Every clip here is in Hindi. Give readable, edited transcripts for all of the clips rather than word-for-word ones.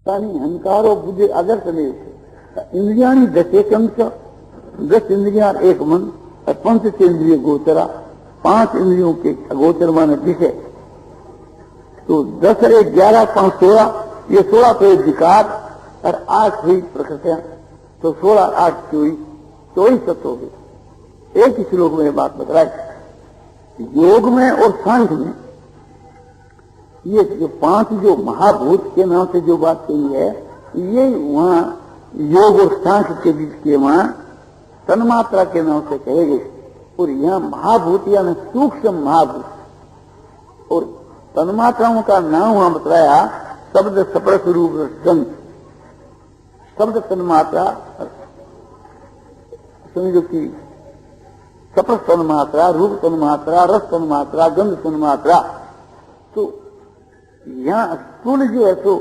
अहंकारो बुद्धि आदर्शने इंद्रियाणी दशेकम च 10 इंद्रिया एक मन और पंचेंद्रिय गोचरा 5 इंद्रियों के अगोचर माने विषय। तो 10 और 1 11 5 16 ये 16 तो विकार और 8 हुई प्रकृतियां। तो 16 8 24 तत्व हो गए। एक ही श्लोक में बात बतलाई। योग में और सांख्य में ये जो 5 जो महाभूत के नाम से जो बात कही है, ये वहां योग और सांख्य के बीच के वहां तन्मात्रा के नाम से कहे गए। और यहां महाभूत यानी सूक्ष्म महाभूत और तन्मात्राओं का नाम वहां बताया शब्द स्पर्श रूप गंध। शब्द तन्मात्रा समझो कि स्पर्श तन्मात्रा, रूप तन्मात्रा, रस तन्मात्रा, गंध तन्मात्रा। तो यहाँ स्थूल जो है तो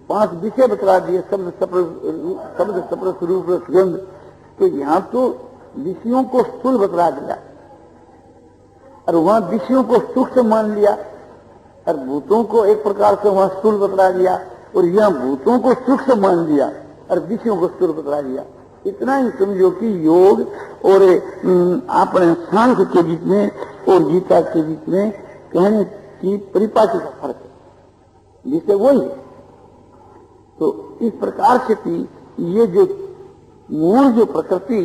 5 विषय बतला दिए, शब्द स्पर्श रूप रस गंध। तो यहाँ तो विषयों को स्थूल बतला दिया और वहां विषयों को सूक्ष्म मान लिया और भूतों को एक प्रकार से वहां स्थूल बतला दिया और यहाँ भूतों को सूक्ष्म मान लिया और विषयों को स्थूल बतला दिया। इतना ही समझो कि योग और अपने सांख्य के बीच में और गीता के बीच में कहने की परिपाटी का फर्क है, जिससे वही है। तो इस प्रकार से कि ये जो मूल जो प्रकृति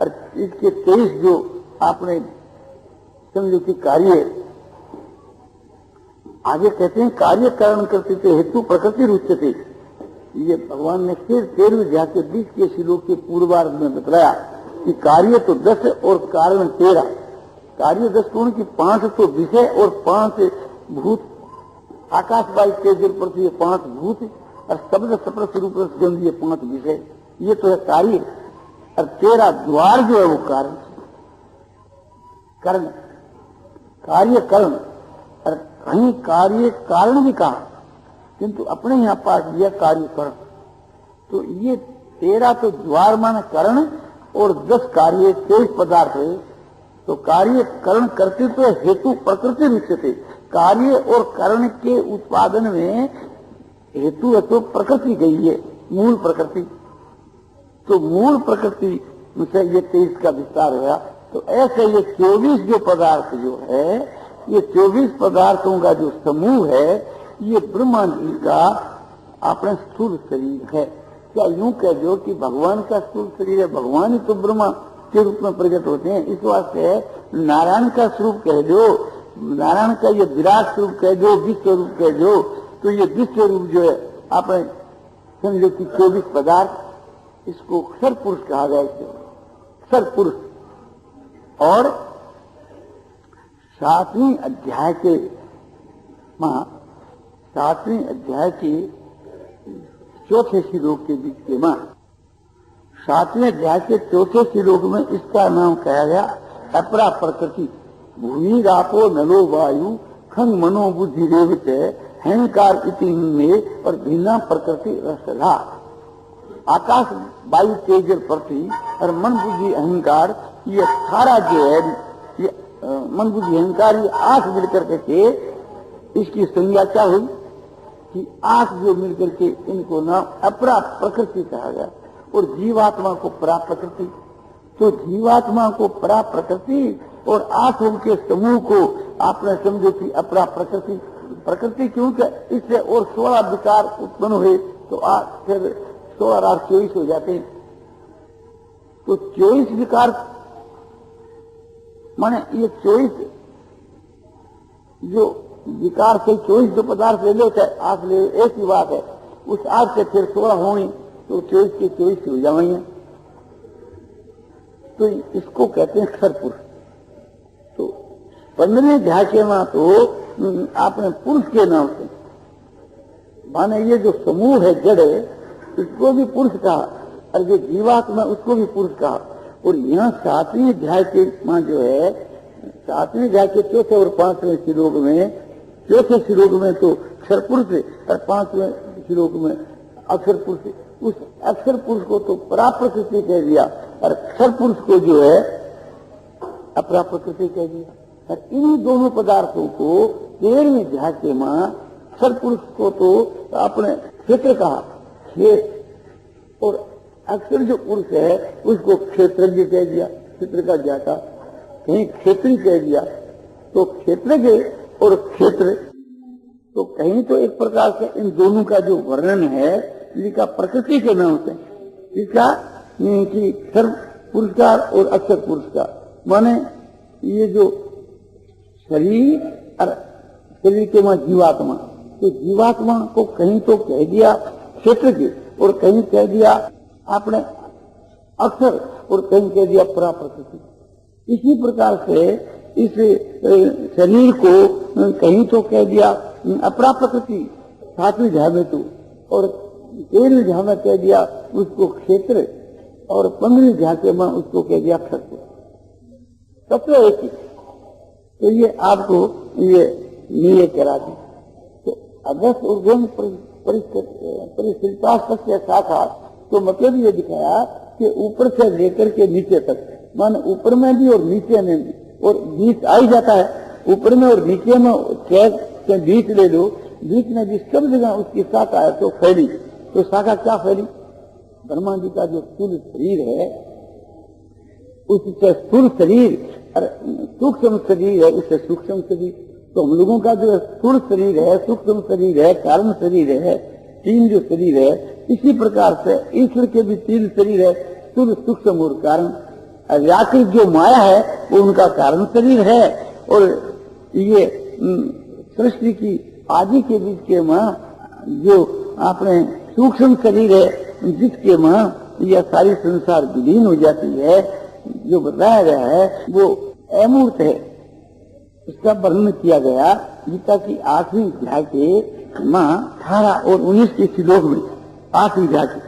और इसके 23 जो आपने समझो कि कार्य आगे कहते हैं कार्य कारण करते थे हेतु प्रकृति रुचते। ये भगवान ने फिर 13वें अध्याय के 20 के श्लोक के पूर्वार्ध में बतलाया कि कार्य तो 10 और कारण 13। कार्य 10 कौन की 5 तो विषय और 5 भूत, आकाश वायु तेज पृथ्वी 5 भूत और शब्द स्पर्श रूप गंध ये 5 विषय। ये तो है कार्य। और 13 द्वार जो है वो कारण कर्ण, कार्य कर्ण। और कहीं कार्य कारण भी कहा किंतु अपने यहां पास दिया कार्य कर्ण। तो ये 13 तो द्वार माने कर्ण और 10 कार्य 23 पदार्थ है। तो कार्य कर्ण करते तो हेतु प्रकृति रुचते। कार्य और कर्ण के उत्पादन में हेतु है तो प्रकृति गई है, मूल प्रकृति। तो मूल प्रकृति से ये 23 का विस्तार हुआ। तो ऐसे ये 24 जो पदार्थ जो है, ये 24 पदार्थों का जो समूह है, ये ब्रह्मा जी का अपना स्थूल शरीर है। क्या यूं कह दो कि भगवान का स्थूल शरीर है? भगवान ही तो ब्रह्मा के रूप में प्रकट होते हैं। इस वास्ते नारायण का स्वरूप कह दो, नारायण का ये विराट स्वरूप कह दो, विश्व रूप कह दो। तो ये विश्व रूप जो है आपने समझो कि 24 पदार्थ, इसको क्षर पुरुष कहा गया। क्षर पुरुष। और 7वें अध्याय के 7वें अध्याय के 4थे श्लोक के बीच के 7वें अध्याय के 4थे श्लोक में इसका नाम कहा गया अपरा प्रकृति। भूमि रापो नलो वायु खंग मनो बुद्धि रेवत अहंकार इति में और भिन्ना प्रकृति रसधा। आकाश वायु तेज पृथ्वी और मन बुद्धि अहंकार, ये सारा जो है ये मन बुद्धि अहंकार ये 8 मिलकर के इसकी संज्ञा क्या हुई कि 8 जो मिलकर के इनको नाम अपरा प्रकृति कहा गया। और जीवात्मा को परा प्रकृति। तो जीवात्मा को परा प्रकृति और 8 के समूह को आपने समझो कि अपरा प्रकृति। प्रकृति क्योंकि इससे और 16 विकार उत्पन्न हुए तो फिर 16 और 24 हो जाते हैं। तो 24 विकार माने ये 24 जो विकार से 24 जो पदार्थ ले लो चाहे 8 ले, एक ही बात है। उस 8 से फिर 16 होंगे तो 24 के 24 हो जाएंगे। तो इसको कहते हैं क्षर पुरुष। तो 15वें अध्याय के वहां तो आपने पुरुष के नाम से माने ये जो समूह है जड़ है उसको भी पुरुष कहा और जो जीवात्मा उसको भी पुरुष कहा। और यहाँ 7वें अध्याय के वहां जो है 7वें अध्याय के 4थे और 5वें श्लोक में, 4थे श्लोक में तो अक्षर पुरुष और 5वें श्लोक में अक्षर पुरुष। उस अक्षर पुरुष को तो परा प्रकृति कह दिया और अक्षर पुरुष को जो है अपरा प्रकृति कह दिया। और इन्हीं दोनों पदार्थों को 13वें अध्याय के मां अक्षर पुरुष को तो अपने क्षेत्र कहा, खेत, और अक्सर जो पुरुष है उसको क्षेत्रज्ञ कह दिया, क्षेत्र का ज्ञाता, कहीं क्षेत्री कह दिया। तो क्षेत्रज्ञ और क्षेत्र, तो कहीं तो एक प्रकार से इन दोनों का जो वर्णन है इसका प्रकृति के नाम से, इसका कि सर्व पुरस्कार और अक्षर पुरस्कार, माने ये जो शरीर और शरीर के मां जीवात्मा, तो जीवात्मा को कहीं तो कह दिया क्षेत्र के, और कहीं कह दिया आपने अक्षर, और कहीं कह दिया प्रकृति। इसी प्रकार से इस शरीर को कहीं तो कह दिया अपरा प्रकृति 7वीं अध्याय में तो, और 13वीं अध्याय में कह दिया उसको क्षेत्र, और 15वीं अध्याय में उसको कह दिया सत्व। तत्व एक ही। तो ये आपको ये नीले करा दी। तो अगस्त ऊर्ध्व परिस्थिता शाखा, तो मतलब ये दिखाया कि ऊपर से लेकर के नीचे तक, मान ऊपर में भी और नीचे में भी, और बीच आ ही जाता है। ऊपर में और नीचे में के बीच ले लो, बीच में भी सब जगह उसकी शाखा है तो फैली। तो शाखा क्या फैली? ब्रह्मा जी का जो स्थूल शरीर है, उससे स्थूल शरीर और सूक्ष्म शरीर है, उससे सूक्ष्म शरीर। तो हम लोगों का जो स्थूल शरीर है, सूक्ष्म शरीर है, कारण शरीर है, 3 जो शरीर है, इसी प्रकार से ईश्वर के भी 3 शरीर है, स्थूल, सूक्ष्म और कारण। व्याकृत जो माया है वो उनका कारण शरीर है, और ये सृष्टि की आदि के बीच के मां जो आपने सूक्ष्म शरीर है, जिसके मां यह सारी संसार विलीन हो जाती है, जो बताया गया है वो अमूर्त है। इसका वर्णन किया गया गीता की 8वीं अध्याय के मां 18 और 19 के श्लोक में। 8वीं अध्याय के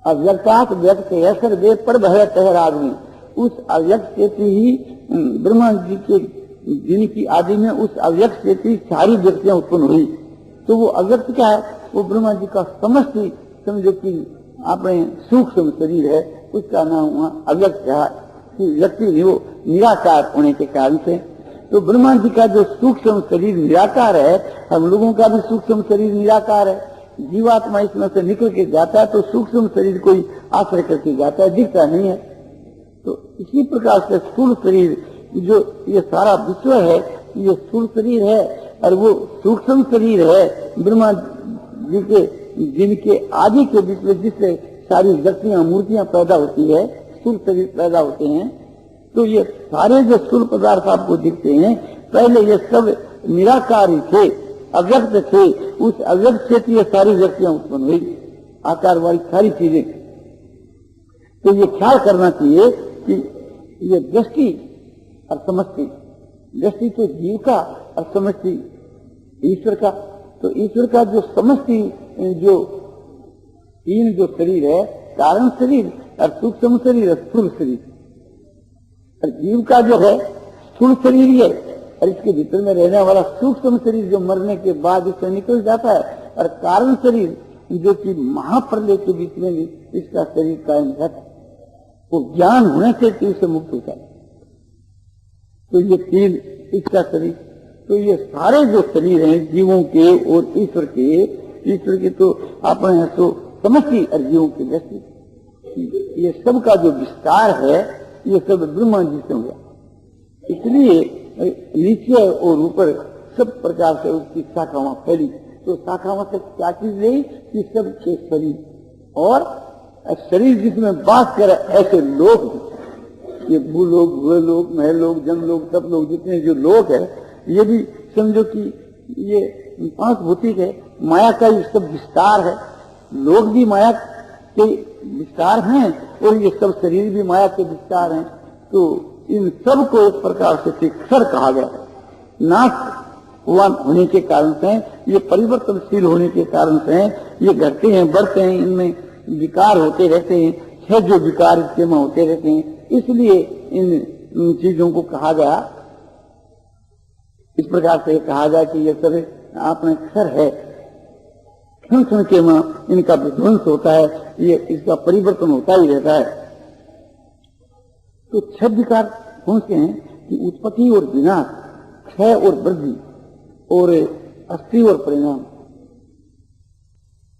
अव्यक्तात् व्यक्त असर वे पर भय आदमी, उस अव्यक्त से ही ब्रह्मा जी के जिनकी आदि में उस अव्यक्त से सारी व्यक्तियां उत्पन्न हुई। तो वो अव्यक्त क्या है? वो ब्रह्मा जी का समष्टि, समझो कि आपने सूक्ष्म शरीर है, उसका नाम वहां अव्यक्त है। व्यक्ति वो निराकार होने के कारण से, तो ब्रह्मा जी का जो सूक्ष्म शरीर निराकार है, हम लोगों का भी सूक्ष्म शरीर निराकार है। जीवात्मा इसमें से निकल के जाता है तो सूक्ष्म शरीर कोई आश्रय करके जाता है, दिखता नहीं है। तो इसी प्रकार से स्थूल शरीर, जो ये सारा विश्व है, ये स्थूल शरीर है, और वो सूक्ष्म शरीर है ब्रह्मा जी के, जिनके आदि के बीच में जिससे सारी व्यक्तियां मूर्तियां पैदा होती है, स्थूल शरीर पैदा होते हैं। तो ये सारे जो स्थूल पदार्थ आपको दिखते हैं, पहले ये सब निराकार ही थे, अव्यक्त थे। उस अव्यक्त से ये सारी व्यक्तियां उत्पन्न हुई, आकार वाली सारी चीजें। तो ये ख्याल करना चाहिए कि ये दृष्टि और समष्टि, दृष्टि तो जीव का और समष्टि ईश्वर का। तो ईश्वर का जो समष्टि, जो 3 जो शरीर है, कारण शरीर और सूक्ष्म शरीर और स्थूल शरीर, और जीव का जो है स्थूल शरीर ही है, और इसके भीतर में रहने वाला सूक्ष्म शरीर जो मरने के बाद इससे निकल जाता है, और कारण शरीर जो कि महाप्रलय के बीच में इसका शरीर कायम रहता है, वो ज्ञान होने से इससे मुक्त होता है। तो ये 3 इसका शरीर, तो ये सारे जो शरीर हैं जीवों के और ईश्वर के तो आपने तो समष्टि और जीवों की दृष्टि, ये सब का जो विस्तार है ये सब ब्रह्मा जी से हुआ। इसलिए नीचे और ऊपर सब प्रकार से उसकी शाखावां फैली। तो शाखावां से क्या चीज ली कि सब के शरीर, और शरीर जिसमें वास करे ऐसे लोग, ये भूलोक, भूलोक, महलोक, जनलोक, सब लोग, जितने जो लोग है, ये भी समझो कि ये 5 भौतिक है, माया का ये सब विस्तार है। लोग भी माया के विस्तार हैं, और ये सब शरीर भी माया के विस्तार हैं। तो इन सब को एक प्रकार से क्षर कहा गया है। नाशवान होने के कारण से, ये परिवर्तनशील होने के कारण से ये घटते हैं, बढ़ते हैं, इनमें विकार होते रहते हैं, 6 जो विकार इसके में होते रहते हैं। इसलिए इन चीजों को कहा गया, इस प्रकार से कहा गया कि ये सब आपने क्षर है, क्षण क्षण के मां इनका विध्वंस होता है, ये इसका परिवर्तन होता ही रहता है। तो 6 विकार कौन से हैं कि उत्पत्ति और विनाश, क्षय और वृद्धि, और अस्थि और परिणाम।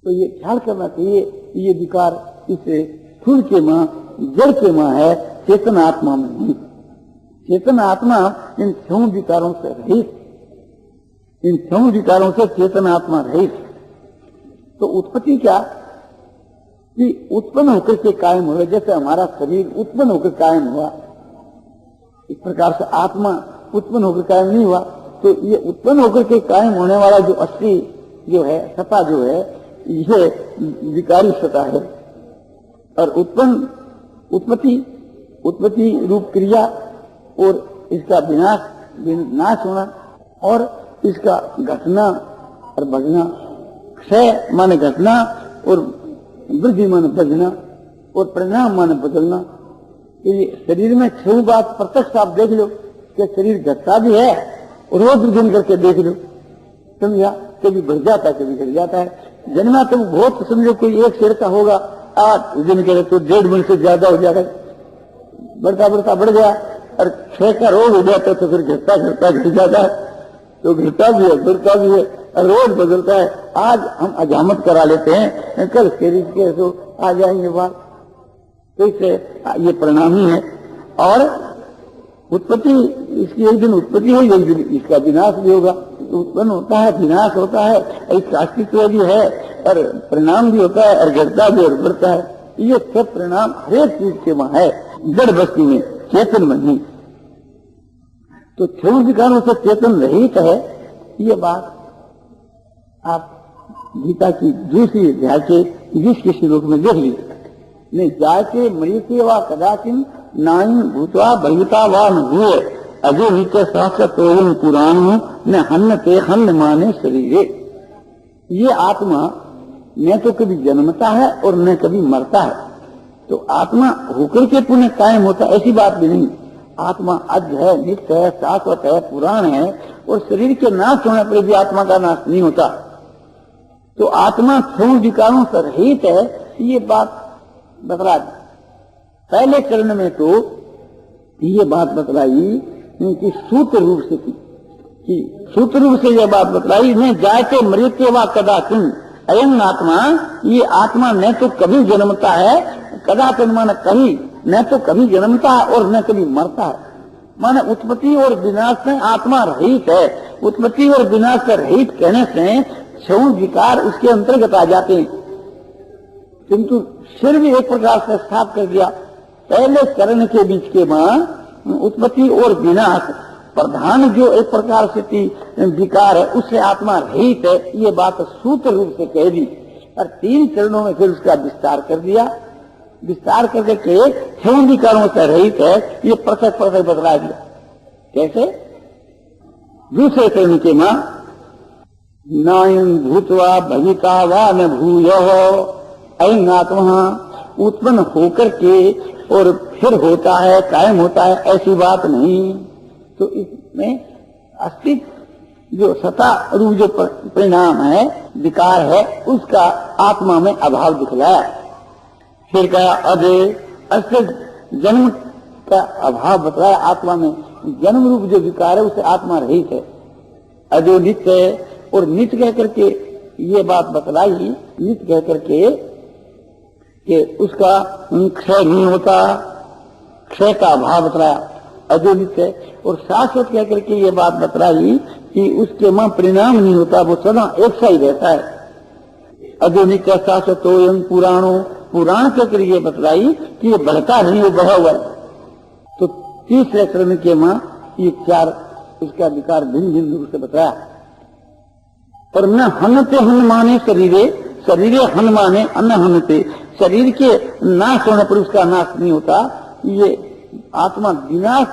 तो ये ख्याल करना चाहिए कि ये विकार इसे स्थूल के मां, जड़ के मां है, चेतन आत्मा में नहीं। चेतन आत्मा इन छह विकारों से रहित, इन छह विकारों से चेतन आत्मा रहित। तो उत्पत्ति क्या कि उत्पन्न होकर के कायम हुए, जैसे हमारा शरीर उत्पन्न होकर कायम हुआ, इस प्रकार से आत्मा उत्पन्न होकर कायम नहीं हुआ। तो ये उत्पन्न होकर के कायम होने वाला जो असली जो है सत्ता जो है, ये विकारी सत्ता है। और उत्पत्ति रूप क्रिया और इसका नाश होना और इसका घटना और बढ़ना, क्षय माने घटना और वृद्धि माने बढ़ना और परिणाम माने बदलना। ये शरीर में छह बात प्रत्यक्ष आप देख लो कि शरीर घटता भी है और रोज दिन करके देख लो, समझा, कभी बढ़ जाता है कभी घट जाता है। जन्मा तो बहुत समझो कोई एक शेर का होगा, 8 दिन के तो 1.5 मन से ज्यादा हो जाएगा, बढ़ता बढ़ता बढ़ गया। और 6 का रोग हो जाता है तो फिर घटता घटता घट जाता है, तो घटता भी है बढ़ता भी है और रोज बदलता है। आज हम अजामत करा लेते हैं, कल शरीर के तो आ जाएंगे बात, तो इससे ये परिणाम ही है। और उत्पत्ति, इसकी एक दिन उत्पत्ति हो, एक दिन इसका विनाश भी होगा। उत्पन्न होता है, विनाश होता है, इसका अस्तित्व भी है और परिणाम भी होता है और घटता भी और बढ़ता है। ये सब परिणाम हरेक चीज के वहां है, जड़ वस्तु में, चेतन में नहीं। तो छह विकारों से चेतन रहित है, ये बात आप गीता की दूसरी अध्याय के 20 के श्लोक में देख लीजिए। नहीं जायते मृत्य व कदाचिन नाई भूतवा बहिता व न हुए अजो नित्य सहस्त्र पुराण न हन्नते हन्न माने शरीरे। ये आत्मा न तो कभी जन्मता है और न कभी मरता है। तो आत्मा होकर के पुनः कायम होता, ऐसी बात भी नहीं। आत्मा अज है, नित्य है, शाश्वत है, पुराण है और शरीर के नाश होने पर भी आत्मा का नाश नहीं होता। तो आत्मा छह विकारों से रहित है, ये बात बतला दी। पहले चरण में तो ये बात बतलाई कि सूत्र रूप से थी, कि सूत्र रूप से यह बात बतलाई न जायते मृत्य व कदाचिन अयं आत्मा। ये आत्मा न तो कभी जन्मता है, कदाचिन माने कभी, न तो कभी जन्मता है और न कभी मरता है। माने उत्पत्ति और विनाश से आत्मा रहित है। उत्पत्ति और विनाश से रहित कहने से छह विकार उसके अंतर्गत आ जाते हैं। किंतु फिर भी एक प्रकार से साफ कर दिया, पहले चरण के बीच के बाद उत्पत्ति और विनाश प्रधान जो एक प्रकार से विकार है उससे आत्मा रहित है, ये बात सूत्र रूप से कह दी। और 3 चरणों में फिर उसका विस्तार कर दिया। विस्तार करके के 6 विकारों से रहित है, ये पृथक पृथक बतला दिया। कैसे? दूसरे चरण के मां नायं भूतवा भविता वा न भूयः अयं आत्मा, उत्पन्न होकर के और फिर होता है, कायम होता है, ऐसी बात नहीं। तो इसमें अस्तित्व जो सत्ता रूप जो परिणाम है, विकार है, उसका आत्मा में अभाव दिखलाया। फिर कहा अजय जन्म का अभाव बतलाया आत्मा में। जन्म रूप जो विकार है उसे आत्मा रहित है। अजो नित्य है और नित्य कह करके ये बात बतलाई, नित्य कह करके कि उसका क्षय नहीं होता, क्षय का अभाव बतलाया अजो नित्य। और शाश्वत कह करके ये बात बतलाई कि उसके मां परिणाम नहीं होता, वो सदा एक सा ही रहता है। अजो नित्य शाश्वतोयं पुराणो, पुराण कहकर ये बतलाई कि ये बढ़ता नहीं, वो बढ़ा हुआ है। तो तीसरे चरण के मां ये 4 इसका विकार भिन्न भिन्न रूप से बताया। पर न हनते हन माने शरीरे, शरीरे हन माने अन्न हनते, शरीर के नाश होने पर उसका नाश नहीं होता। ये आत्मा विनाश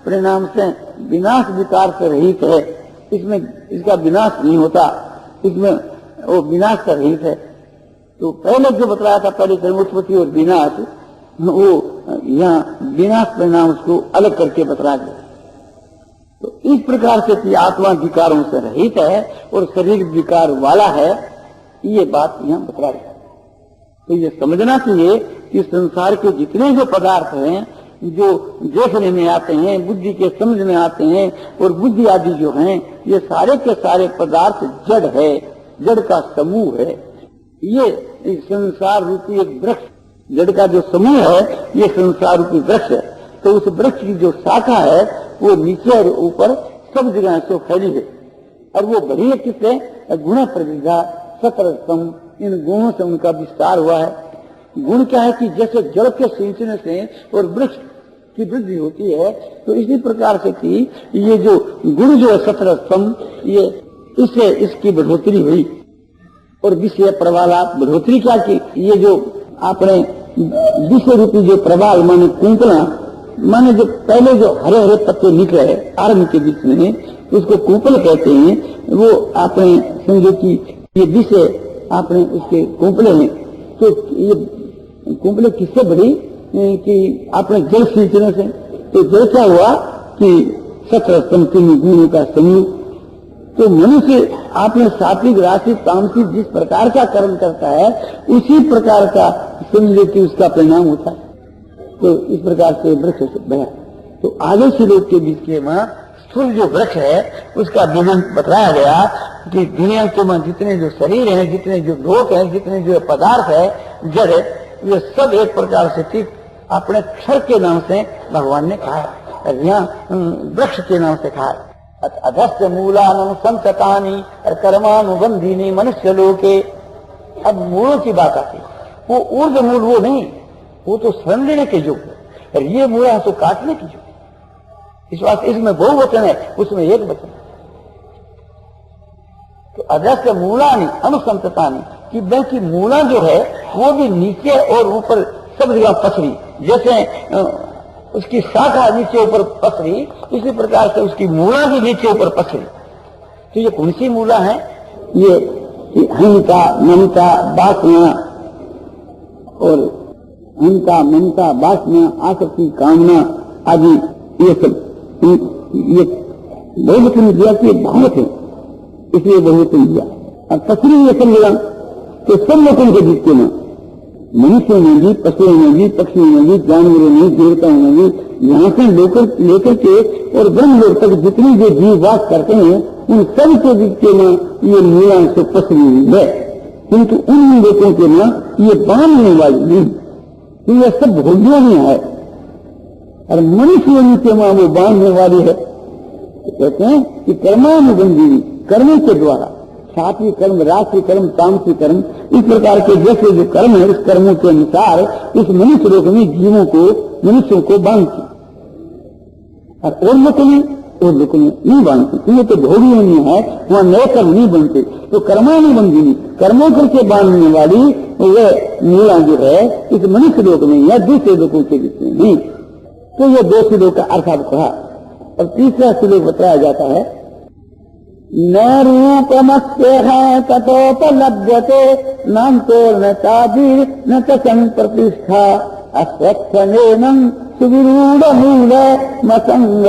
परिणाम से, विनाश विकार से रहित है, इसमें इसका विनाश नहीं होता, इसमें वो विनाश से रहित है। तो पहले जो बताया था, पहले चरण उत्पत्ति और विनाश, वो यहाँ विनाश परिणाम उसको अलग करके बतला दिया। तो इस प्रकार से कि आत्मा विकारों से रहित है और शरीर विकार वाला है, ये बात यहाँ बतला दिया। तो ये समझना चाहिए कि संसार के जितने जो पदार्थ हैं जो देखने में आते हैं, बुद्धि के समझ में आते हैं, और बुद्धि आदि जो हैं, ये सारे के सारे पदार्थ जड़ है, जड़ का समूह है। ये संसार रूपी एक वृक्ष, जड़ का जो समूह है ये संसार रूपी वृक्ष है। तो उस वृक्ष की जो शाखा है वो नीचे और ऊपर सब जगह से फैली है, और वो बड़ी है किससे? गुण प्रविधा सतरसम, इन गुणों से उनका विस्तार हुआ है। गुण क्या है कि जैसे जल के सिंचने से और वृक्ष की वृद्धि होती है, तो इसी प्रकार से कि ये जो गुण जो है सतरसम, ये इससे इसकी बढ़ोतरी हुई। और विषय प्रवालात, बढ़ोतरी क्या की? ये जो आपने विषय रूपी जो प्रवाल माने कुंपला, माने जो पहले जो हरे हरे पत्ते निकले आरंभ के बीच में, उसको कुंपल कहते हैं। वो आपने समझो कि ये विषय आपने उसके कुंपले हैं, तो ये कुंपले किससे बढ़ी कि आपने जल सिंचने से। तो जल क्या हुआ कि सतरसम तीन गुणों का संयोग। तो मनुष्य आपने सात्विक राशिक तामसिक जिस प्रकार का कर्म करता है उसी प्रकार का समझ कि उसका परिणाम होता है। तो इस प्रकार से वृक्ष बया। तो आगे से लोग के बीच के मां स्थूल जो वृक्ष है उसका विवरण बताया गया कि दुनिया के मां जितने जो शरीर है, जितने जो लोक है, जितने जो पदार्थ है, जड़, ये सब एक प्रकार से ठीक अपने क्षर के नाम से भगवान ने कहा है, यहाँ वृक्ष के नाम से कहा है। अधस्य मूलान संततानी कर्मानुबंधीनी मनुष्य लोके। अब मूलों की बात आती, वो ऊर्ध मूल वो नहीं, वो तो शरण लेने के योग है, और ये मूल है तो काटने की योग। इस बात इसमें बहुवचन है, उसमें एक वचन है। तो अधस्य मूलानी अनुसंततानी, कि बल्कि मूला जो है वो भी नीचे और ऊपर सब जगह पसरी, जैसे उसकी शाखा नीचे ऊपर पसरी, इसी प्रकार से उसकी मूला भी नीचे ऊपर पसरी। तो ये कौन सी मूला है? ये अहंता, ममता, वासना, और अहंता, ममता, वासना, आसक्ति, कामना आदि, ये सब ये बहुवचन दिया कि बहुत है, इसलिए बहुवचन दिया। और पसरी ये सब जगह, तो सब लोगों के बीच में मनुष्यों में भी, पशुओं में भी, पक्षियों में भी, जानवरों में, देवताओं में भी, यहाँ से लेकर के और ब्रह्म लोक तक जितने जो जीव वास करते हैं उन सब के बीच में ये मूला से पसरी हुई है। किंतु उन लोगों के ना ये बांधने वाली नहीं, तो ये सब भोगियों में है, और मनुष्यों के मां वो बांधने वाली है। तो कहते हैं कि कर्मानुबंधी, कर्मों के द्वारा, सात्विक कर्म, राष्ट्रीय कर्म, तामसिक कर्म, इस प्रकार के जैसे जो कर्म है उस कर्मों के अनुसार इस मनुष्य लोक में जीवों को, मनुष्यों को बांधती, और लोगों में नहीं बांधती। ये तो भोगी नहीं है, वहां नए कर्म नहीं बनते। तो कर्मानुबंधी, कर्मों करके बांधने वाली वह मूला जो है इस मनुष्य लोक में या दूसरे लोगों के बीच में नहीं। तो ये दो श्लोक का अर्थ आप कहा। और तीसरा श्लोक बताया जाता है, न रूपमस्य है ततोपलभ्यते नान्तो न चादिर न च संप्रतिष्ठा अस्वत्थनेनं सुविरूढ़ मूल मसंग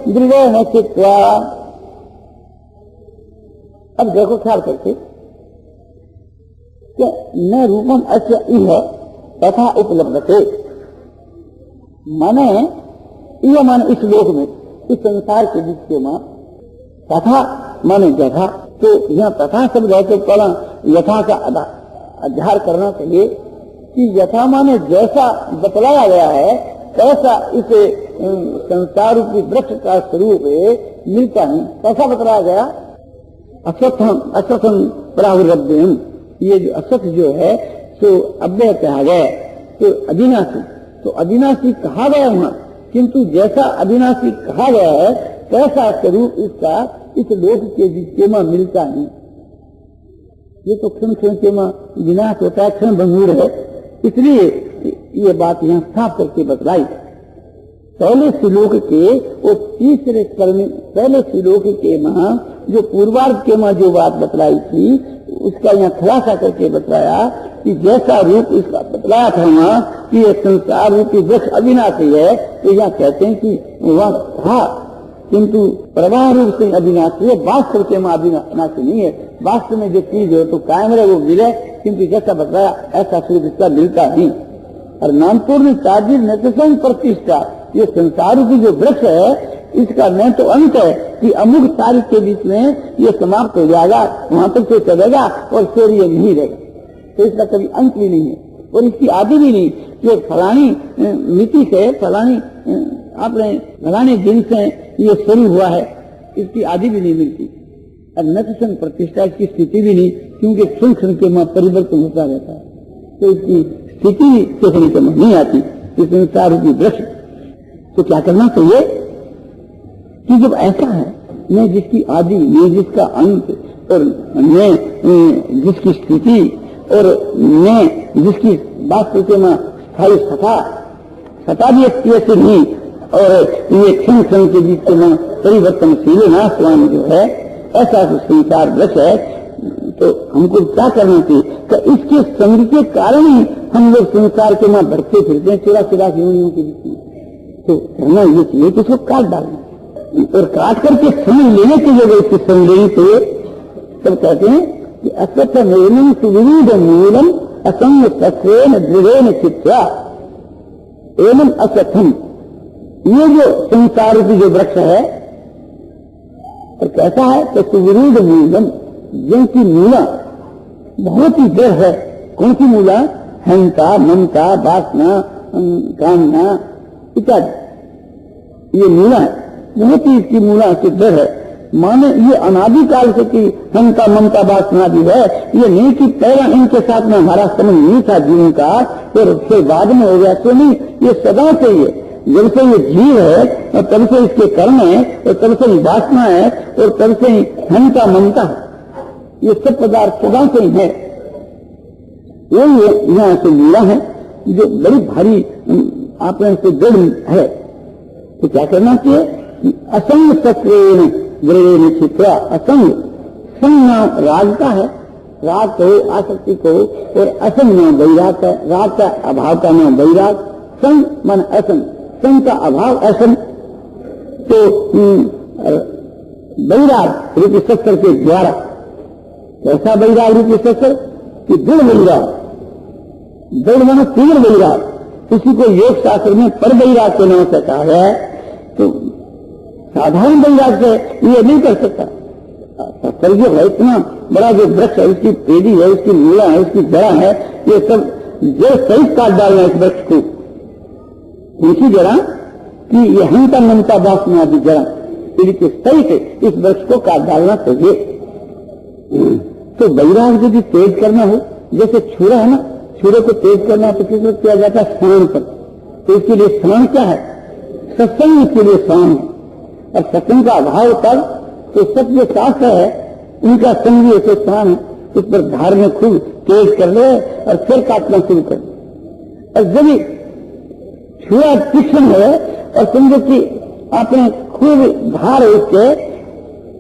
दृढ़ चित्वा। अब देखो ख्याल करके, न रूपम अस्य इह तथा उपलब्धते, माने यह माने इस लोक में, इस संसार के बीच के मां, तथा माने जथा। तो यहाँ तथा शब्द है, तो पढ़ा यथा का अध्यार करना चाहिए कि यथा माने जैसा बतलाया गया है कैसा इसे संसार रूपी वृक्ष का स्वरूप मिलता नहीं, कैसा बतलाया गया। असत्थम प्राहुरभ्यम, ये जो असत जो है तो अव्यय कहा गया, तो अविनाशी, तो अविनाशी कहा गया वहां, किंतु जैसा अविनाशी कहा गया है कैसा स्वरूप इसका इस लोक के बीच में मिलता नहीं। ये तो क्षण क्षण के मां विनाश होता है, क्षण भंगुर है, इसलिए ये बात यहाँ साफ करके बतलाई। पहले श्लोक के और तीसरे कर्म, पहले श्लोक के मां जो पूर्वार्ध के मां जो बात बतलाई थी उसका यहाँ खुलासा करके बताया कि जैसा रूप इसका बतलाया था वहां कि ये संसार रूपी वृक्ष अविनाशी है, तो यहाँ कहते हैं कि वहां था, किंतु प्रवाह रूप से अविनाशी है, वास्तव के मां अविनाशी नहीं है। वास्तव में जो चीज हो तो कायम रहे वो मिले, किंतु जैसा बताया ऐसा स्वरूप इसका मिलता नहीं। और नामपूर्ण ताजिर नतसंग प्रतिष्ठा, ये संसार की जो वृक्ष है इसका न तो अंत है कि अमुक तारीख के बीच में ये समाप्त हो जाएगा, वहां तक तो चलेगा और फिर ये नहीं रहेगा। तो इसका कभी अंत भी नहीं है और इसकी आदि भी नहीं कि फलानी मिति से फलानी आपने फलाने दिन से ये शुरू हुआ है, इसकी आदि भी नहीं मिलती। और न तो क्षण प्रतिष्ठा, इसकी स्थिति भी नहीं, क्योंकि क्षण क्षण के में परिवर्तन होता रहता है, तो इसकी स्थिति देखने के में नहीं आती। इस संसार की वृक्ष तो क्या करना चाहिए कि जब ऐसा है, मैं जिसकी आदि, मैं जिसका अंत, और मैं जिसकी स्थिति, और मैं जिसकी वास्तविक में स्थायी सता भी ऐसी नहीं, और ये क्षण क्षण के बीच में परिवर्तनशील नाशवान जो है, ऐसा जो संसार वृक्ष है, तो हमको क्या करना चाहिए कि इसके संग के कारण ही हम लोग संसार के में बढ़ते फिरते हैं 84 योनियों के बीच में। तो करना ये चाहिए कि इसको काट डालना, और काट करके समझ लेने की जगह इसकी समझ लेनी चाहिए। तब कहते हैं कि असत्यमेन सुविविध मूलम असंग सत्वेन दृढ़ेन चित्त्वा एवं असत्यम। ये जो संसार की जो वृक्ष है, और कैसा है तो सुविरुद्ध मूलम, जिनकी मूला बहुत ही दृढ़ है। कौन सी मूला? अहंता, ममता, वासना, कामना इत्यादि, ये मूला है, बहुत ही इसकी मूला से दृढ़ है। माने ये अनादिकाल से कि अहंता, ममता, वासना भी है, ये नहीं कि पहला इनके साथ में हमारा संबंध नहीं था जीवन का, फिर उसके बाद में हो गया, तो नहीं, ये सदा से ही है। जब से ये जीव है और तब से इसके कर्म है, और तब से वासना है, और तब से ही अहंता, ममता, ये सब पदार्थ सदा से ही है। ये यहाँ से लीला है जो बड़ी भारी आपने से दृढ़ है। तो क्या करना चाहिए? असंग सक्रिय ग्रह चित्रा। असंग, संग नाम राग का है, राग कहो, आसक्ति कहो, और असंग नाम वैराग का, राग का अभाव का नाम वैराग, संग मन असंग, संग का अभाव असंग। तो वैराग रूपी शस्त्र के द्वारा, कैसा वैराग रूपी शस्त्र कि दृढ़ वैराग, दृढ़ माने तीव्र वैराग, इसी को योग शास्त्र में पर वैराग के नाम से कहा गया है। तो साधारण वैराग से ये नहीं कर सकता। शस्त्र जो है इतना बड़ा जो वृक्ष है, उसकी पेड़ी है, उसकी मूला है, उसकी जड़ा है, ये सब जड़ सहित काट डालना इस वृक्ष को। उनकी जड़ा कि ये अहंता, ममता, वासना आदि जड़ा इनके सहित इस वृक्ष को काट डालना चाहिए। तो वैराग यदि तेज करना हो, जैसे छुरा है ना, छुरे को तेज करना तो किस वक्त किया जाता है? स्नान पर। तो इसके लिए स्नान क्या है? सत्संग इसके लिए स्नान है। और सत्संग का अभाव तब तो सब जो शास्त्र है उनका संगी ऐसे स्नान है, उस पर धार में खूब तेज कर ले और फिर काटना शुरू कर दे। और जब छुरा तीक्ष्ण है और समझो कि आपने खूब धार उसके,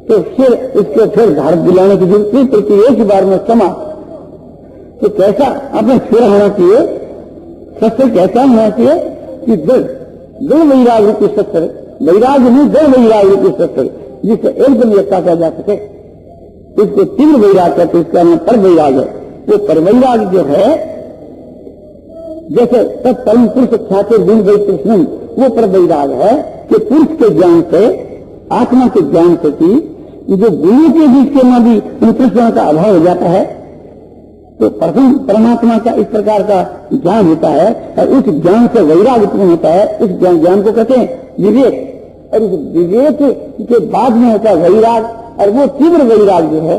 तो फिर उसके फिर धार दिलाने की जरूरत नहीं पड़ती, एक ही बार में समा। तो कैसा आपने छुरा होना चाहिए? शस्त्र कैसा होना चाहिए कि दो वैराग रूपी शस्त्र, वैराग नहीं, दो वैराग रूपी शस्त्र, जिससे एकदम ये काटा जा सके। इसको तीव्र वैराग कहते, इसका नाम पर वैराग है। वो पर वैराग जो है, जैसे तत्परम पुरुष ख्याति गुण वै कृष्ण, वो पर वैराग है कि पुरुष के ज्ञान से, आत्मा के ज्ञान से कि जो गुणों के बीच के में भी उन कृष्ण का अभाव हो जाता है, तो प्रथम परमात्मा का इस प्रकार का ज्ञान होता है, और उस ज्ञान से वैराग उत्पन्न होता है। उस ज्ञान को कहते हैं विवेक, और उस विवेक के बाद में होता है वैराग, और वो तीव्र वैराग जो है,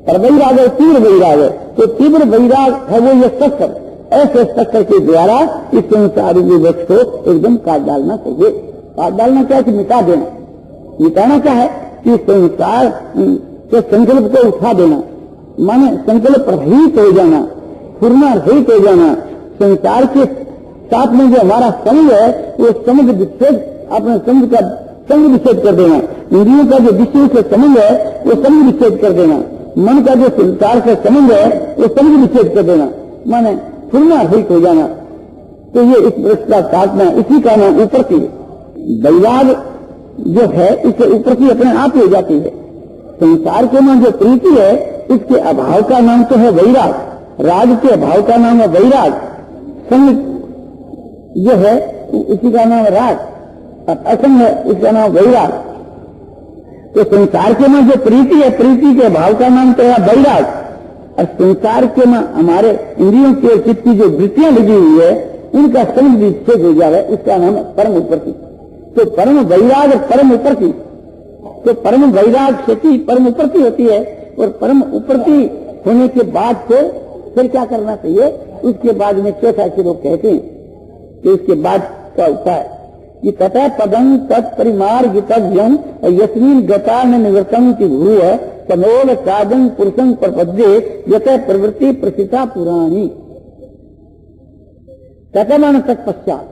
पर वैराग है, तीव्र वैराग है। तो तीव्र वैराग है वो ये शस्त्र, ऐसे शस्त्र के द्वारा इस संसार के वृक्ष को एकदम काट डालना चाहिए। काट डालना क्या है? मिटा देना। मिटाना क्या है कि संसार के संकल्प को उठा देना, माने संकल्प रहित हो जाना, पूर्णा रहित हो जाना। संसार के साथ में जो हमारा संग है, वो संग विच्छेद, अपने संग का संग विच्छेद कर देना। इंद्रियों का जो विषय से संबंध है, वो संग विच्छेद कर देना। मन का जो संसार से संबंध है, वो संग विच्छेद कर देना, माने पूर्णा रहित हो जाना। तो ये इस वृक्ष का काटना, इसी का नाम ऊपर की वैराग जो है, इससे ऊपर की अपने आप हो जाती है। संसार के में जो प्रीति है, इसके अभाव का नाम तो है वैराग, राग के अभाव का नाम है वैराग, संग जो है इसी का नाम राग, और असंग है इसका नाम वैराग। तो संसार के में जो प्रीति है, प्रीति के अभाव का नाम तो है वैराग, और संसार के में हमारे इंद्रियों की और चित्त की जो वृत्तियां लगी हुई है उनका संग विच्छेद हो जाए, उसका नाम है परम उपरति। तो परम वैराग और परम उपरति, तो परम वैराग क्षति परम उपरति होती है। और परम उपरति होने के बाद से फिर क्या करना चाहिए, उसके बाद में चौथा से लोग कहते हैं कि उसके बाद का उपाय कि तथा पदं तत्परिमार्गितव्यम यस्मिन् गता न निवर्तन्ति भूः समोल साधन पुरुषं प्रपद्ये यत प्रवृत्ति प्रसिता पुराणी। ततमान तत्पश्चात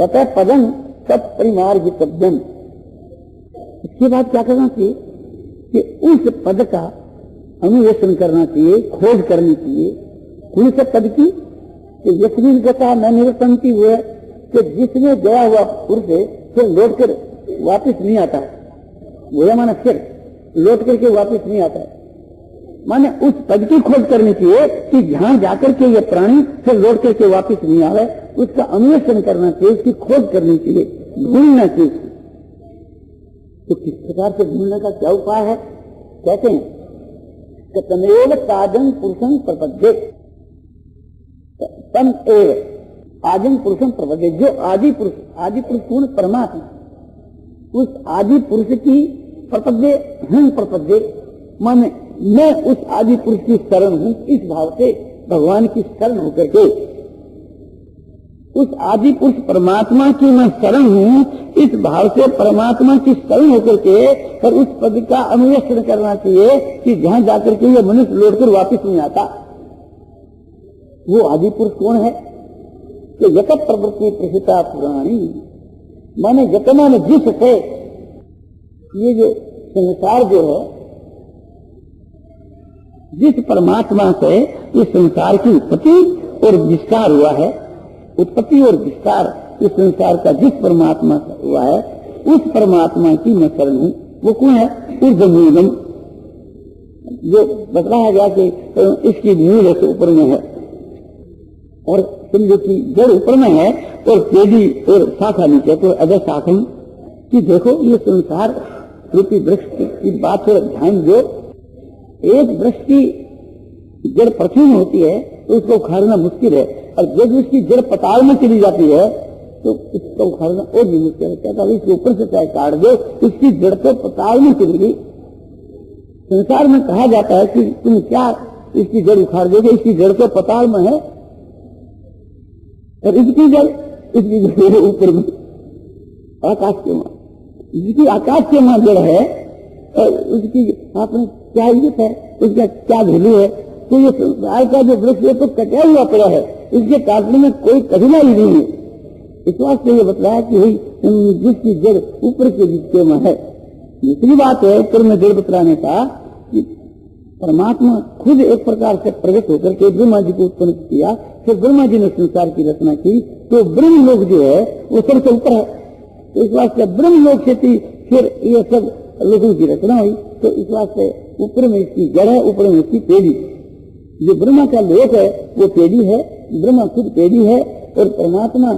तथा पदं तत्परिमार्गितव्यम, इसके बाद क्या करना चाहिए कि उस पद का अन्वेषण करना चाहिए, खोज करनी चाहिए। कौन से पद की? यस्मिन् गता न निवर्तन्ति हुए, कि जिसमें गया हुआ पुरुष फिर लौट कर वापिस नहीं आता है, वो माना फिर लौट करके वापिस नहीं आता है। माने उस पद की खोज करनी चाहिए कि जहां जाकर के ये प्राणी फिर लौट करके वापिस नहीं आ रहे, उसका अन्वेषण करना चाहिए, उसकी खोज करनी चाहिए, ढूंढना चाहिए। तो किस प्रकार से ढूंढने का क्या उपाय है? कहते हैं कि तमेव साधन पुरुषं प्रपद्ये, तम एव आदिम पुरुषं प्रपद्ये, जो आदि पुरुष कौन? परमात्मा, उस आदि पुरुष की प्रपद्ये हम प्रपद्ये, माने मैं उस आदि पुरुष की शरण हूं, इस भाव से भगवान की शरण होकर के उस आदि पुरुष परमात्मा की मैं शरण हूं, इस भाव से परमात्मा की शरण होकर के और उस पद का अन्वेषण करना चाहिए कि जहां जाकर के ये मनुष्य लौटकर वापिस नहीं आता। वो आदि पुरुष कौन है? कि यत प्रवृत्ति प्रसिता पुराणी, माने यत माने जिससे ये जो संसार जो है, जिस परमात्मा से इस संसार की उत्पत्ति और विस्तार हुआ है, उत्पत्ति और विस्तार इस संसार का जिस परमात्मा से हुआ है, उस परमात्मा की मैं शरण हूं। वो कौन है? ऊर्ध्वमूलम, जो बतलाया गया कि इसकी मूल से ऊपर में है और समझो कि जड़ ऊपर में है और पेड़ी और शाखा नीचे, तो अगर शाखा कि देखो ये संसार रूपी वृक्ष की बात थोड़ा ध्यान दो। एक वृक्ष की जड़ पृथ्वी में होती है तो उसको उखाड़ना मुश्किल है, और जब उसकी जड़ पताल में चली जाती है तो उसको उखाड़ना और भी मुश्किल है। कहता है इसके ऊपर से चाहे काट दो, उसकी जड़ तो पताल में चली गई। संसार में कहा जाता है कि तुम क्या इसकी जड़ उखाड़ दोगे, इसकी जड़ तो पताल में है, और इसकी जड़ ऊपर में आकाश के मां, जिसकी आकाश के मां जड़ है और उसकी आपने क्या इज्जत है, उसका क्या वैल्यू है। तो ये संसार का जो वृक्ष है तो कटा हुआ पड़ा है, इसके काटने में कोई कठिनाई नहीं है। इस वास्ते ये बतलाया कि भाई जिसकी जड़ ऊपर के जिसके में है। दूसरी बात है ऊपर में जड़ बतलाने का कि परमात्मा खुद एक प्रकार से प्रकट होकर के ब्रह्मा जी को उत्पन्न किया, फिर ब्रह्मा जी ने संसार की रचना की, तो ब्रह्म लोक जो है वो सबसे ऊपर है। तो इस वास्ते ब्रह्म लोक से फिर ये सब लोगों की रचना हुई। तो इस वास्ते ऊपर में इसकी जड़ है, ऊपर में इसकी पेड़ी। जो ब्रह्मा का लोक है वो पेड़ी है, ब्रह्मा खुद पेड़ी है, और परमात्मा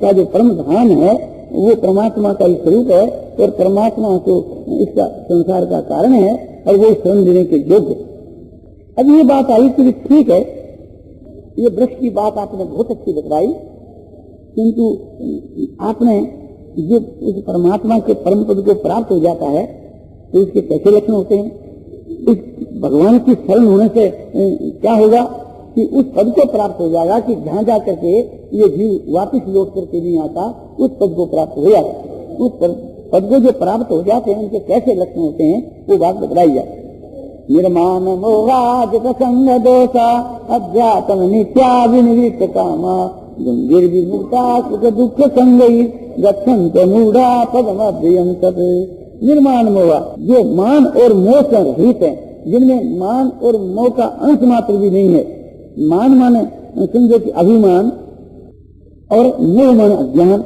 का जो परम धाम है वो परमात्मा का ही स्वरूप है, और परमात्मा तो इसका संसार का कारण है, और वो शरण देने के योग्य। अब ये बात आई कि ठीक है, ये वृक्ष की बात आपने बहुत अच्छी बतलाई, किंतु आपने जो उस परमात्मा के परम पद को प्राप्त हो जाता है तो उसके कैसे लक्षण होते हैं? इस भगवान की शरण होने से क्या होगा कि उस पद को प्राप्त हो जाएगा कि जहां जाकर के ये जीव वापिस लौट करके नहीं आता, उस पद को प्राप्त हो जाएगा। उस पद को जो प्राप्त हो जाते हैं उनके कैसे लक्षण होते हैं वो बात बताई जाए। निर्माण मोहाज प्रसंग दोषा अध्यात्म नित्या विनिवृत्त कामा गंभीर विमुक्ता सुख दुख संगई गच्छन्त मूढ़ा पदमभ्यं तत्। निर्माण मोह, जो मान और मोह से रहित है, जिनमें मान और मोह का अंश मात्र भी नहीं है। मान माने समझो कि अभिमान, और मोह माने अज्ञान।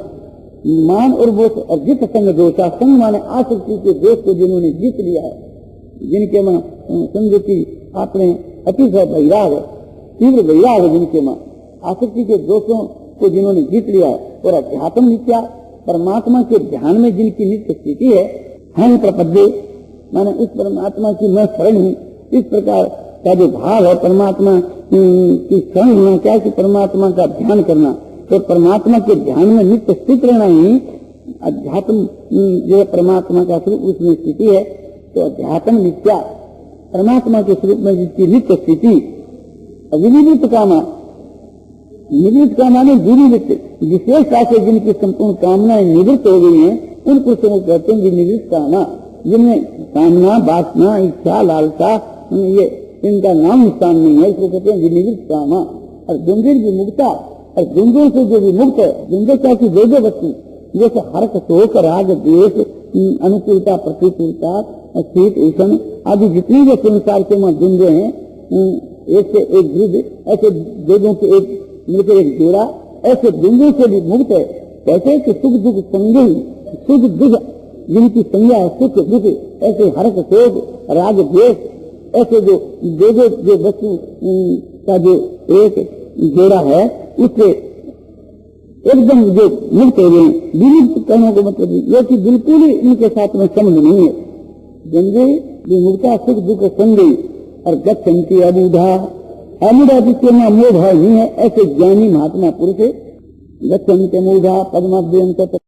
मान और मोह अर्जित संग दोषा, संग माने आसक्ति के दोष को जिन्होंने जीत लिया है, जिनके मां समझो कि आपने अतिशय वैराग, तीव्र वैराग, जिनके मां आसक्ति के दोषों को जिन्होंने जीत लिया है, और अध्यात्म नित्या, परमात्मा के ध्यान में जिनकी नित्य स्थिति है, हम प्रपद्ये माने उस परमात्मा की मैं शरण हूं, इस प्रकार का जो भाव है परमात्मा की क्षण होना क्या कि परमात्मा का ध्यान करना, तो परमात्मा के ध्यान में नित्य स्थित रहना ही अध्यात्म जो है परमात्मा का स्वरूप उसमें स्थिति है। तो अध्यात्म नित्या परमात्मा के स्वरूप में जिसकी नित्य स्थिति, विनिवृत्त कामा, निवृत्त कामा ने विनिवृत्त विशेषता से जिनकी संपूर्ण कामनाएं निवृत्त हो गई हैं उन पुरुषों को कहते हैं विनिवृत्त कामा, जिनमें कामना, वासना, इच्छा, लालसा ये इनका नाम निशान नहीं है, इसको कहते हैं विनिवृत्त कामा। और द्वंद्व विमुक्ता, और द्वंद्वों से जो विमुक्त है, द्वंद्व क्या कि दो वस्तु जैसे हर्ष, शोक, राग, द्वेष, अनुकूलता, प्रतिकूलता, शीत, उष्ण आदि जितनी भी संसार के वहां द्वंद्व हैं, एक से एक विरुद्ध, ऐसे वेदों के एक मिलकर एक जोड़ा, ऐसे द्वंद्वों से भी मुक्त है। कैसे कि सुख दुख संगी, सुख दुख जिनकी संज्ञा है सुख दुख, ऐसे हर्ष, शोक, राग, द्वेष, ऐसे जो वस्तु का जो एक जोड़ा है उससे एकदम जो मुक्त हो गए। विमुक्त कहने को मतलब ये कि बिल्कुल ही इनके साथ में संबंध नहीं है। गंगे विमुक्ता सुख दुख संगी और गच्छन्ति अबूढ़ा, अबूढ़ा जिसके ना मोह भय नहीं है, ऐसे ज्ञानी महात्मा पुरुष गच्छन्ति अमूढ़ा पद्माभ्यंत